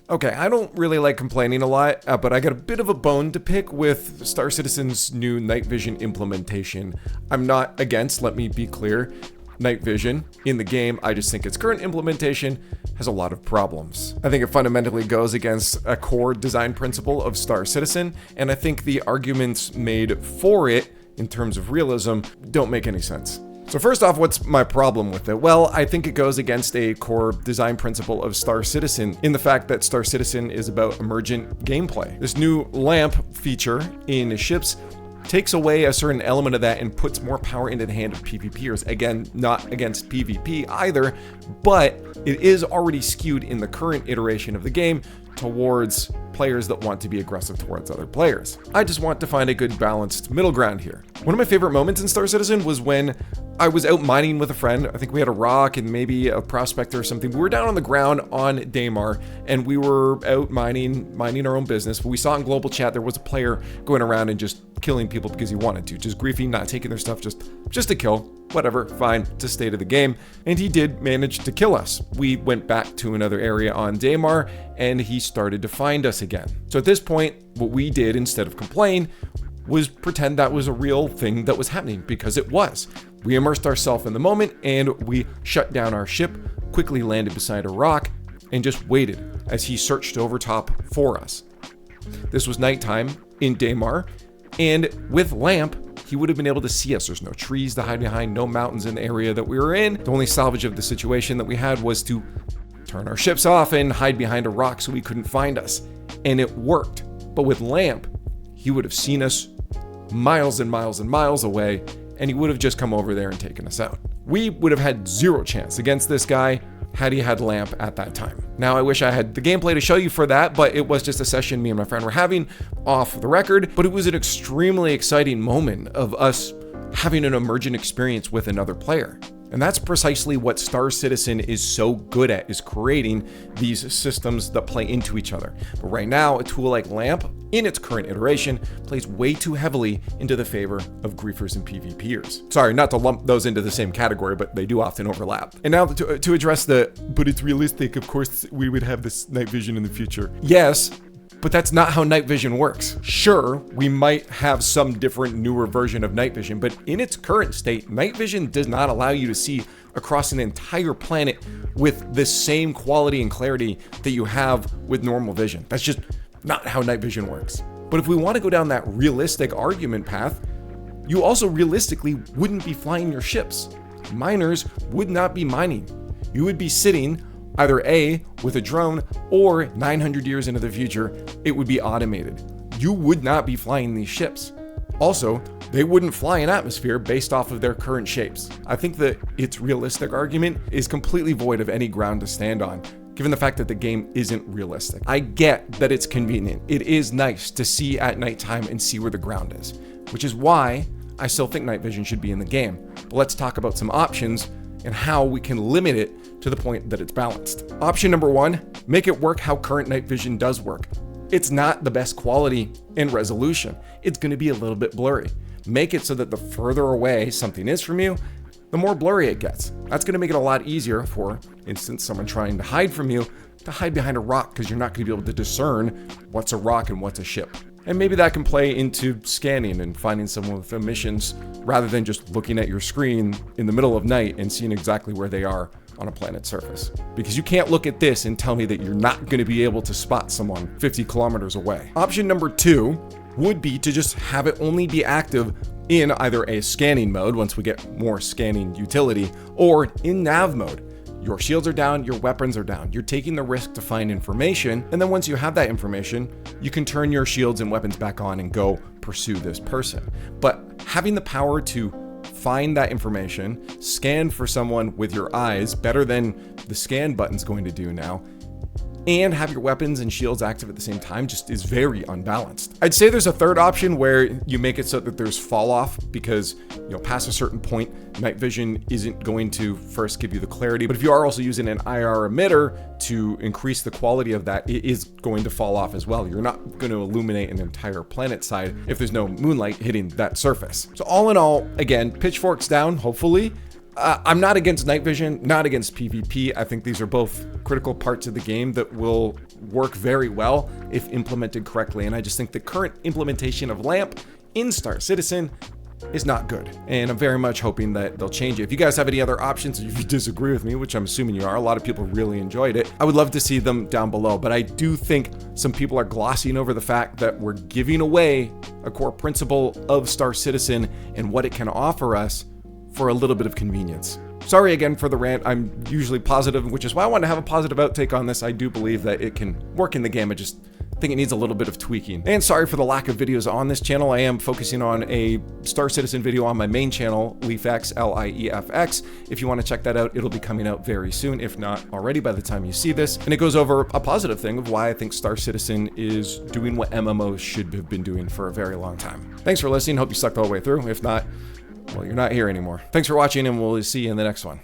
Okay, I don't really like complaining a lot, but I got a bit of a bone to pick with Star Citizen's new Nightvision implementation. I'm not against, let me be clear, Nightvision in the game. I just think its current implementation has a lot of problems. I think it fundamentally goes against a core design principle of Star Citizen, and I think the arguments made for it in terms of realism don't make any sense. So first off, what's my problem with it? Well, I think it goes against a core design principle of Star Citizen in the fact that Star Citizen is about emergent gameplay. This new lamp feature in ships takes away a certain element of that and puts more power into the hand of PvPers. Again, not against PvP either, but it is already skewed in the current iteration of the game towards players that want to be aggressive towards other players. I just want to find a good balanced middle ground here. One of my favorite moments in Star Citizen was when I was out mining with a friend. I think we had a rock and maybe a prospector or something. We were down on the ground on Daymar and we were out minding our own business. But we saw in global chat there was a player going around and just killing people because he wanted to, just griefing, not taking their stuff, just to kill. Whatever, fine, it's a state of the game. And he did manage to kill us. We went back to another area on Daymar and he started to find us again. So at this point, what we did instead of complain was pretend that was a real thing that was happening, because it was. We immersed ourselves in the moment and we shut down our ship, quickly landed beside a rock, and just waited as he searched over top for us. This was nighttime in Daymar, and with lamp, he would have been able to see us. There's no trees to hide behind, no mountains in the area that we were in. The only salvage of the situation that we had was to turn our ships off and hide behind a rock so he couldn't find us. And it worked. But with lamp, he would have seen us miles and miles and miles away, and he would have just come over there and taken us out. We would have had zero chance against this guy had he had lamp at that time. Now, I wish I had the gameplay to show you for that, but it was just a session me and my friend were having off the record, but it was an extremely exciting moment of us having an emergent experience with another player. And that's precisely what Star Citizen is so good at, is creating these systems that play into each other. But right now, a tool like LAMP, in its current iteration, plays way too heavily into the favor of griefers and PvPers. Sorry, not to lump those into the same category, but they do often overlap. And now to address but it's realistic, of course, we would have this night vision in the future. Yes, but that's not how night vision works. Sure, we might have some different, newer version of night vision, but in its current state, night vision does not allow you to see across an entire planet with the same quality and clarity that you have with normal vision. That's just not how night vision works. But if we want to go down that realistic argument path, you also realistically wouldn't be flying your ships. Miners would not be mining. You would be sitting either A, with a drone, or 900 years into the future, it would be automated. You would not be flying these ships. Also, they wouldn't fly in atmosphere based off of their current shapes. I think that its realistic argument is completely void of any ground to stand on, given the fact that the game isn't realistic. I get that it's convenient. It is nice to see at nighttime and see where the ground is, which is why I still think night vision should be in the game. But let's talk about some options and how we can limit it to the point that it's balanced. Option number one, make it work how current night vision does work. It's not the best quality and resolution. It's gonna be a little bit blurry. Make it so that the further away something is from you, the more blurry it gets. That's gonna make it a lot easier, for instance, someone trying to hide from you, to hide behind a rock, because you're not gonna be able to discern what's a rock and what's a ship. And maybe that can play into scanning and finding someone with emissions rather than just looking at your screen in the middle of night and seeing exactly where they are on a planet's surface. Because you can't look at this and tell me that you're not going to be able to spot someone 50 kilometers away. Option number two would be to just have it only be active in either a scanning mode, once we get more scanning utility, or in nav mode. Your shields are down, your weapons are down. You're taking the risk to find information, and then once you have that information, you can turn your shields and weapons back on and go pursue this person. But having the power to find that information, scan for someone with your eyes better than the scan button's going to do now, and have your weapons and shields active at the same time just is very unbalanced. I'd say there's a third option where you make it so that there's fall off, because past a certain point, night vision isn't going to first give you the clarity. But if you are also using an IR emitter to increase the quality of that, it is going to fall off as well. You're not going to illuminate an entire planet side if there's no moonlight hitting that surface. So all in all, again, pitchforks down, hopefully. I'm not against night vision, not against PvP. I think these are both critical parts of the game that will work very well if implemented correctly. And I just think the current implementation of LAMP in Star Citizen is not good. And I'm very much hoping that they'll change it. If you guys have any other options, if you disagree with me, which I'm assuming you are, a lot of people really enjoyed it, I would love to see them down below. But I do think some people are glossing over the fact that we're giving away a core principle of Star Citizen and what it can offer us for a little bit of convenience. Sorry again for the rant. I'm usually positive, which is why I want to have a positive outtake on this. I do believe that it can work in the game. I just think it needs a little bit of tweaking. And sorry for the lack of videos on this channel. I am focusing on a Star Citizen video on my main channel, Liefx, Liefx. If you want to check that out, it'll be coming out very soon, if not already by the time you see this. And it goes over a positive thing of why I think Star Citizen is doing what MMOs should have been doing for a very long time. Thanks for listening. Hope you stuck the whole way through. If not, well, you're not here anymore. Thanks for watching, and we'll see you in the next one.